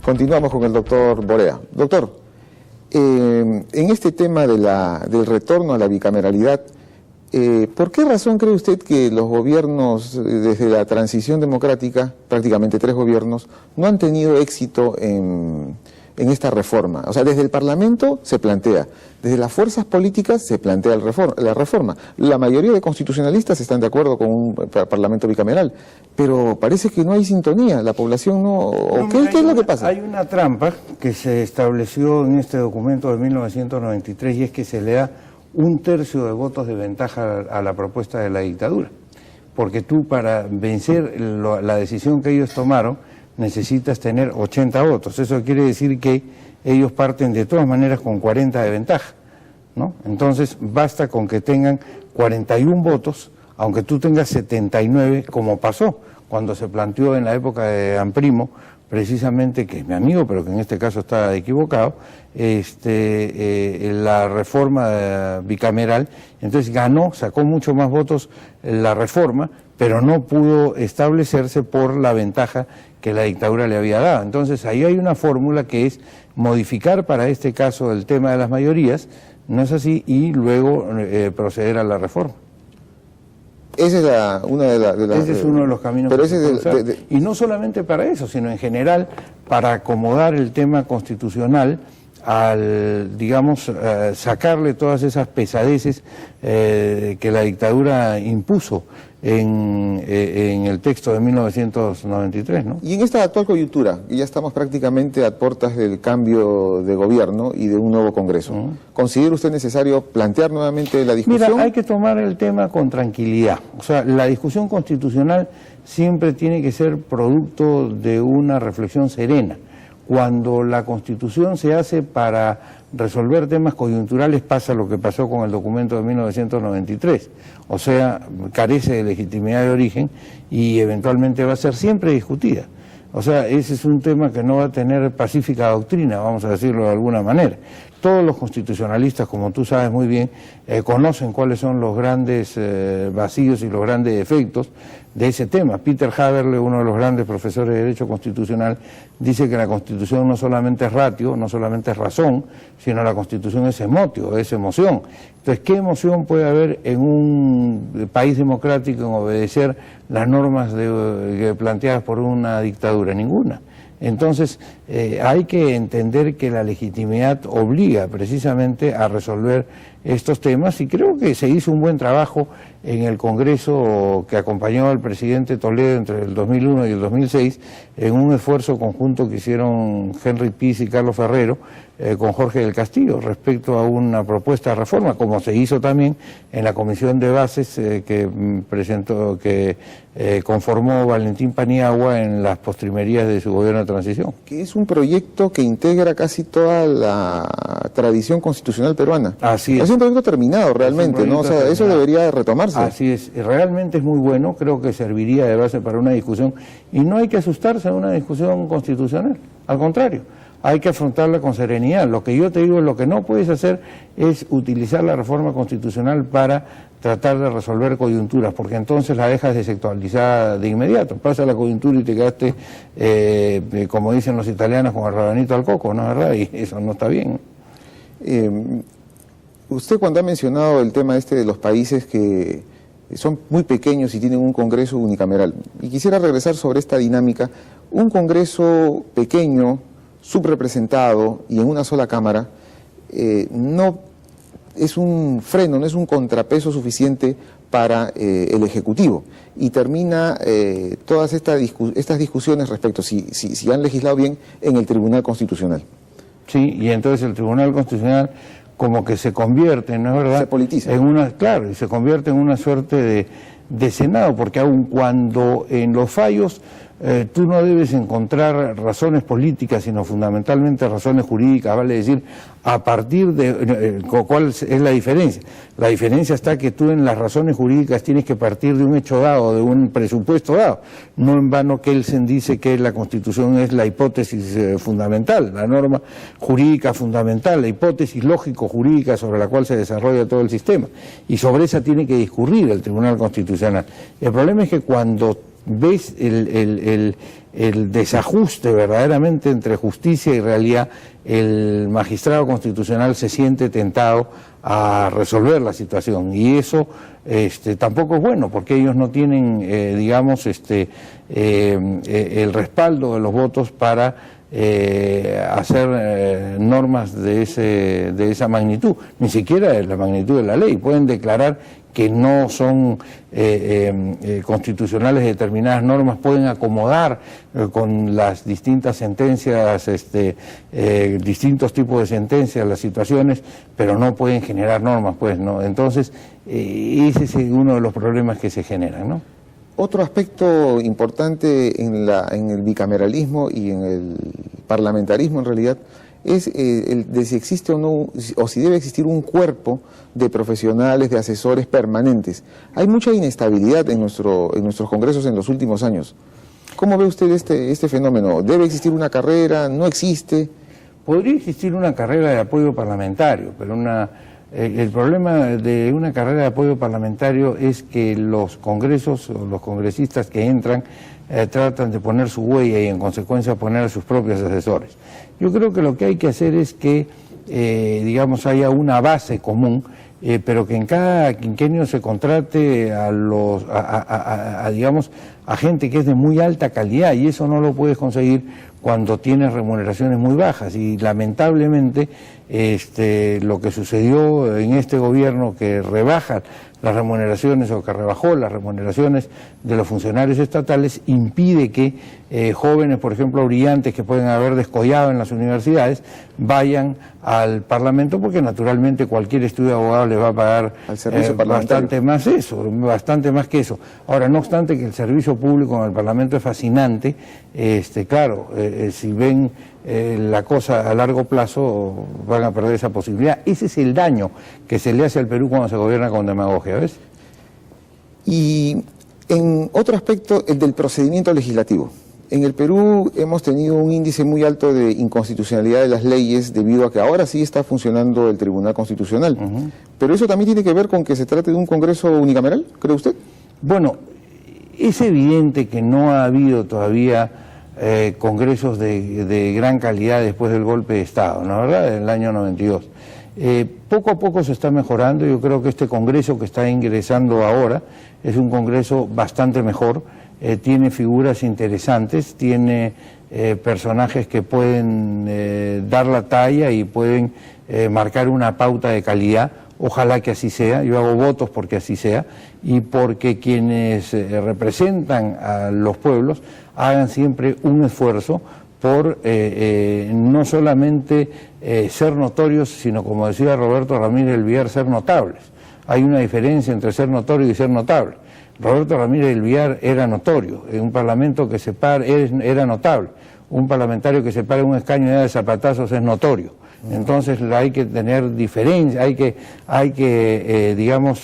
Continuamos con el doctor Borea. Doctor, en este tema del retorno a la bicameralidad, ¿por qué razón cree usted que los gobiernos, desde la transición democrática, prácticamente 3 gobiernos, no han tenido éxito en esta reforma? O sea, desde el Parlamento se plantea, desde las fuerzas políticas se plantea la reforma. La mayoría de constitucionalistas están de acuerdo con un Parlamento bicameral, pero parece que no hay sintonía, la población no... ¿Qué es lo que pasa? Hay una trampa que se estableció en este documento de 1993 y es que se le da 1/3 de votos de ventaja a la propuesta de la dictadura, porque tú para vencer la decisión que ellos tomaron necesitas tener 80 votos, eso quiere decir que ellos parten de todas maneras con 40 de ventaja, ¿no? Entonces basta con que tengan 41 votos, aunque tú tengas 79, como pasó cuando se planteó en la época de Amprimo, precisamente, que es mi amigo, pero que en este caso está equivocado, la reforma bicameral. Entonces ganó, sacó mucho más votos la reforma, pero no pudo establecerse por la ventaja que la dictadura le había dado. Entonces ahí hay una fórmula que es modificar para este caso el tema de las mayorías, ¿no es así? Y luego proceder a la reforma. Esa es ese es uno de los caminos pero que se puede usar. Y no solamente para eso, sino en general para acomodar el tema constitucional al, digamos, sacarle todas esas pesadeces que la dictadura impuso en el texto de 1993, ¿no? Y en esta actual coyuntura, ya estamos prácticamente a puertas del cambio de gobierno y de un nuevo Congreso, ¿considera usted necesario plantear nuevamente la discusión? Mira, hay que tomar el tema con tranquilidad. O sea, la discusión constitucional siempre tiene que ser producto de una reflexión serena. Cuando la Constitución se hace para resolver temas coyunturales pasa lo que pasó con el documento de 1993, o sea, carece de legitimidad de origen y eventualmente va a ser siempre discutida. O sea, ese es un tema que no va a tener pacífica doctrina, vamos a decirlo de alguna manera. Todos los constitucionalistas, como tú sabes muy bien, conocen cuáles son los grandes vacíos y los grandes defectos de ese tema. Peter Haberle, uno de los grandes profesores de Derecho Constitucional, dice que la Constitución no solamente es ratio, no solamente es razón, sino la Constitución es emotio, es emoción. Entonces, ¿qué emoción puede haber en un país democrático en obedecer las normas planteadas por una dictadura? Ninguna. Entonces, hay que entender que la legitimidad obliga precisamente a resolver estos temas y creo que se hizo un buen trabajo en el Congreso que acompañó al presidente Toledo entre el 2001 y el 2006 en un esfuerzo conjunto que hicieron Henry Piz y Carlos Ferrero con Jorge del Castillo respecto a una propuesta de reforma, como se hizo también en la Comisión de Bases que conformó Valentín Paniagua en las postrimerías de su gobierno de transición. Que es un proyecto que integra casi toda la tradición constitucional peruana. Así es. Es un proyecto terminado realmente, ¿no? O sea, terminado. Eso debería retomarse. Así es, realmente es muy bueno, creo que serviría de base para una discusión y no hay que asustarse de una discusión constitucional, al contrario. Hay que afrontarla con serenidad. Lo que yo te digo, lo que no puedes hacer es utilizar la reforma constitucional para tratar de resolver coyunturas, porque entonces la dejas desactualizada de inmediato. Pasa la coyuntura y te quedaste, como dicen los italianos, con el rabanito al coco, ¿no es verdad? Y eso no está bien. Usted cuando ha mencionado el tema de los países que son muy pequeños y tienen un Congreso unicameral, y quisiera regresar sobre esta dinámica, un Congreso pequeño, subrepresentado y en una sola cámara, no es un freno, no es un contrapeso suficiente para el Ejecutivo y termina todas estas discusiones respecto si han legislado bien en el Tribunal Constitucional. Sí, y entonces el Tribunal Constitucional como que se convierte, ¿no es verdad? Se politiza. Claro, y se convierte en una suerte de Senado, porque aun cuando en los fallos tú no debes encontrar razones políticas, sino fundamentalmente razones jurídicas, vale decir, a partir de... ¿Cuál es la diferencia? La diferencia está que tú en las razones jurídicas tienes que partir de un hecho dado, de un presupuesto dado. No en vano Kelsen dice que la Constitución es la hipótesis fundamental, la norma jurídica fundamental, la hipótesis lógico-jurídica sobre la cual se desarrolla todo el sistema. Y sobre esa tiene que discurrir el Tribunal Constitucional. El problema es que cuando ves el desajuste verdaderamente entre justicia y realidad, el magistrado constitucional se siente tentado a resolver la situación, y eso tampoco es bueno, porque ellos no tienen, digamos, el respaldo de los votos para hacer normas de esa magnitud, ni siquiera de la magnitud de la ley. Pueden declarar que no son constitucionales determinadas normas, pueden acomodar con las distintas sentencias, distintos tipos de sentencias, las situaciones, pero no pueden generar normas, pues, ¿no? Entonces, ese es uno de los problemas que se generan, ¿no? Otro aspecto importante en el bicameralismo y en el parlamentarismo, en realidad, es el de si existe o no, o si debe existir un cuerpo de profesionales, de asesores permanentes. Hay mucha inestabilidad en nuestros congresos en los últimos años. ¿Cómo ve usted este fenómeno? ¿Debe existir una carrera? ¿No existe? Podría existir una carrera de apoyo parlamentario, pero el problema de una carrera de apoyo parlamentario es que los congresos o los congresistas que entran tratan de poner su huella y en consecuencia poner a sus propios asesores. Yo creo que lo que hay que hacer es que, digamos, haya una base común, pero que en cada quinquenio se contrate digamos, a gente que es de muy alta calidad, y eso no lo puedes conseguir cuando tienes remuneraciones muy bajas, y lamentablemente lo que sucedió en este gobierno, que rebaja las remuneraciones o que rebajó las remuneraciones de los funcionarios estatales, impide que jóvenes, por ejemplo, brillantes que pueden haber descollado en las universidades, vayan al Parlamento, porque naturalmente cualquier estudio de abogado les va a pagar bastante más que eso. Ahora, no obstante que el servicio público en el Parlamento es fascinante, claro, si ven la cosa a largo plazo van a perder esa posibilidad. Ese es el daño que se le hace al Perú cuando se gobierna con demagogia, ¿ves? Y en otro aspecto, el del procedimiento legislativo. En el Perú hemos tenido un índice muy alto de inconstitucionalidad de las leyes debido a que ahora sí está funcionando el Tribunal Constitucional. Pero eso también tiene que ver con que se trate de un Congreso unicameral, ¿cree usted? Bueno, es evidente que no ha habido todavía congresos de gran calidad después del golpe de Estado, ¿no, verdad?, del año 92. Poco a poco se está mejorando. Yo creo que este Congreso que está ingresando ahora es un Congreso bastante mejor, tiene figuras interesantes, tiene personajes que pueden dar la talla y pueden marcar una pauta de calidad. Ojalá que así sea, yo hago votos porque así sea, y porque quienes representan a los pueblos hagan siempre un esfuerzo por no solamente ser notorios, sino, como decía Roberto Ramírez del Villar, ser notables. Hay una diferencia entre ser notorio y ser notable. Roberto Ramírez del Villar era notorio, en un parlamento que se para era notable, un parlamentario que se para en un escaño y da de zapatazos es notorio. Entonces hay que tener diferencia, hay que digamos,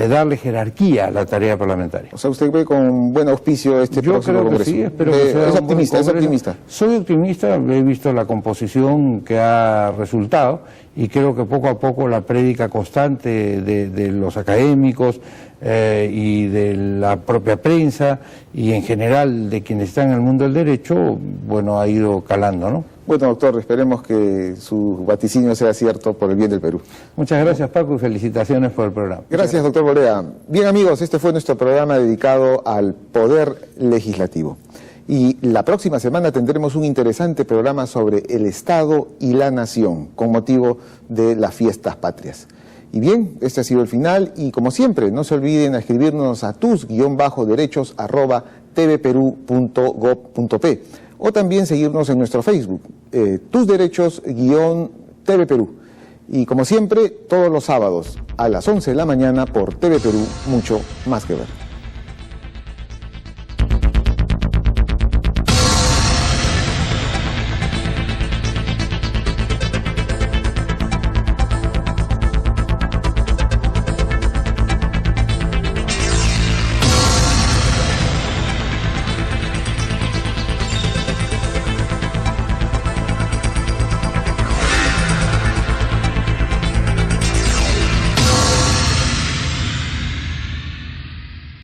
darle jerarquía a la tarea parlamentaria. O sea, usted ve con buen auspicio este próximo Congreso. Sí, espero que sea es optimista, es optimista. Soy optimista, he visto la composición que ha resultado y creo que poco a poco la prédica constante de los académicos y de la propia prensa y en general de quienes están en el mundo del derecho, bueno, ha ido calando, ¿no? Bueno, doctor, esperemos que su vaticinio sea cierto por el bien del Perú. Muchas gracias, Paco, y felicitaciones por el programa. Gracias, doctor Borea. Bien, amigos, este fue nuestro programa dedicado al Poder Legislativo. Y la próxima semana tendremos un interesante programa sobre el Estado y la Nación, con motivo de las fiestas patrias. Y bien, este ha sido el final, y como siempre, no se olviden a escribirnos a tus-derechos@tvperú.gov.p, o también seguirnos en nuestro Facebook, Tus Derechos-TV Perú. Y como siempre, todos los sábados a las 11 de la mañana por TV Perú, mucho más que ver.